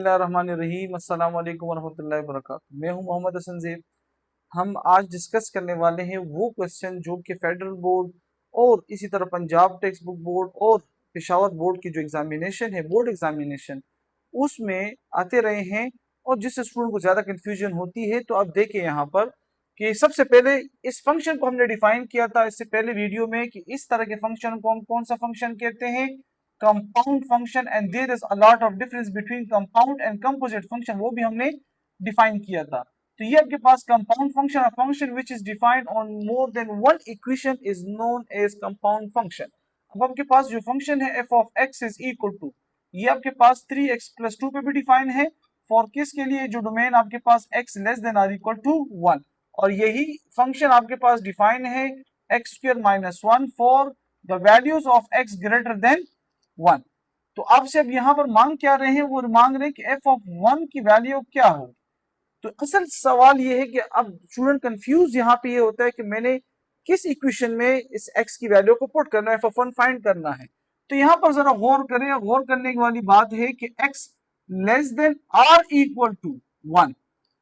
बिस्मिल्लाहिर्रहमानिर्रहीम अस्सलाम वालेकुम वरहमतुल्लाहि वबरकातुहू। मैं हूं मोहम्मद हसन ज़ैब। हम आज डिस्कस करने वाले हैं वो क्वेश्चन जो कि फेडरल बोर्ड और इसी तरह पंजाब टेक्स्ट बुक बोर्ड और पेशावर बोर्ड की जो एग्जामिनेशन है, बोर्ड एग्जामिनेशन, उसमें आते रहे हैं और जिससे स्टूडेंट को ज़्यादा कन्फ्यूजन होती है। तो अब देखें यहाँ पर कि सबसे पहले इस फंक्शन को हमने डिफाइन किया था इससे पहले वीडियो में कि इस तरह के फंक्शन को हम कौन सा फंक्शन कहते हैं, compound function. And there is a lot of difference between compound and composite function, वो भी हमने डिफाइन किया था। तो ये आपके पास compound function, a function which is defined on more than one equation is known as compound function. अब आपके पास जो फंक्शन है f of x is equal to, ये आपके पास 3x+2 पे भी डिफाइन है। फॉर किस के लिए, जो डोमेन आपके पास x less than or equal to 1। और यही फंक्शन आपके पास डिफाइन है x² - 1 for the values of x greater than 1। तो आपसे अब यहाँ पर मांग क्या रहे हैं, वो मांग रहे हैं कि f ऑफ 1 की वैल्यू क्या होगी। तो असल सवाल ये है कि अब स्टूडेंट कंफ्यूज यहाँ पे ये होता है कि मैंने किस इक्वेशन में इस x की वैल्यू को पुट करना है, f ऑफ 1 फाइंड करना है। तो यहाँ पर जरा गौर करें, गौर करने वाली बात है कि x less than or equal to 1,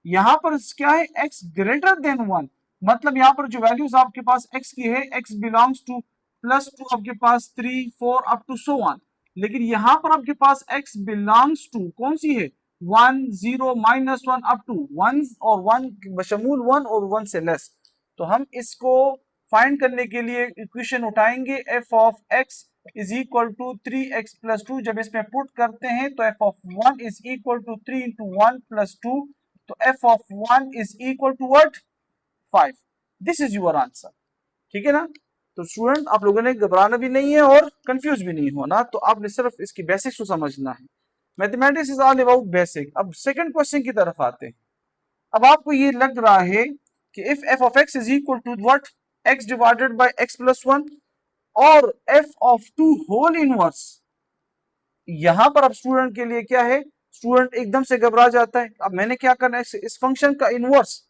यहाँ पर क्या है x ग्रेटर देन 1, मतलब यहाँ पर जो वैल्यूज आपके पास x की है, x बिलोंग्स टू +2 आपके पास 3 4 अप टू सो ऑन। लेकिन यहाँ पर आपके पास x बिलोंग्स टू कौन सी है, 1 0 -1 अप टू 1 और 1 बशमूल 1 और 1 से लेस। तो हम इसको फाइंड करने के लिए इक्वेशन उठाएंगे f of x is equal to 3x+2। जब इसमें पुट करते हैं तो f of 1 is equal to 3 × 1 + 2, तो f of 1 is equal to what, 5। This is your answer, ठीक है ना। तो स्टूडेंट आप लोगों ने घबराना भी नहीं है और कंफ्यूज भी नहीं होना, तो आपने सिर्फ इसकी बेसिक्स को समझना है। Mathematics is all about basic. अब सेकंड क्वेश्चन की तरफ आते हैं। अब आपको ये लग रहा है कि if f of x is equal to what, x divided by x+1 और f ऑफ 2 होल इनवर्स। यहां पर अब स्टूडेंट के लिए क्या है, स्टूडेंट एकदम से घबरा जाता है। अब मैंने क्या करना है, इस फंक्शन का इनवर्स,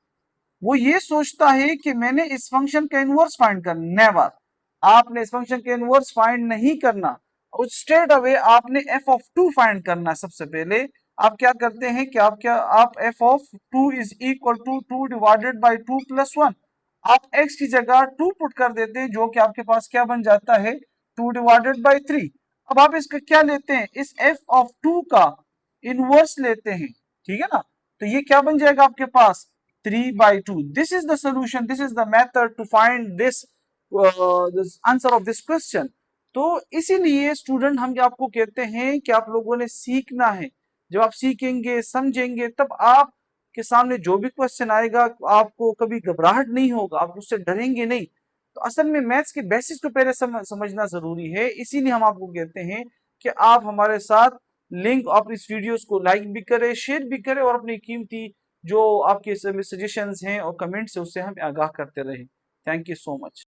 वो ये सोचता है कि मैंने इस फंक्शन का इनवर्स फाइंड करना। नेवर, आपने इस फंक्शन के इनवर्स फाइंड नहीं करना, स्ट्रेट अवे आपने f ऑफ 2 फाइंड करना है। सबसे पहले आप क्या करते हैं कि आप f of 2 is equal to 2 divided by 2 + 1, आप x की जगह 2 पुट कर देते हैं, जो कि आपके पास क्या बन जाता है, 2 डिवाइडेड बाय 3। अब आप इसका क्या लेते हैं, इस f ऑफ 2 का इनवर्स लेते हैं, ठीक है ना। तो ये क्या बन जाएगा आपके पास, 3/2। This is the solution, this is the method to find this answer of this question. तो इसीलिए स्टूडेंट हम आपको कहते हैं कि आप लोगों ने सीखना है। जब आप सीखेंगे समझेंगे तब आप के सामने जो भी क्वेश्चन आएगा आपको कभी घबराहट नहीं होगा, आप उससे डरेंगे नहीं। तो असल में मैथ्स के बेसिक्स को पहले समझना जरूरी है। इसीलिए हम आपको कहते हैं कि आप हमारे साथ लिंक, आप इस वीडियोस को लाइक भी करें, शेयर भी करें और अपनी कीमती जो आपके सजेशंस हैं और कमेंट्स है उससे हमें आगाह करते रहें। Thank you so much.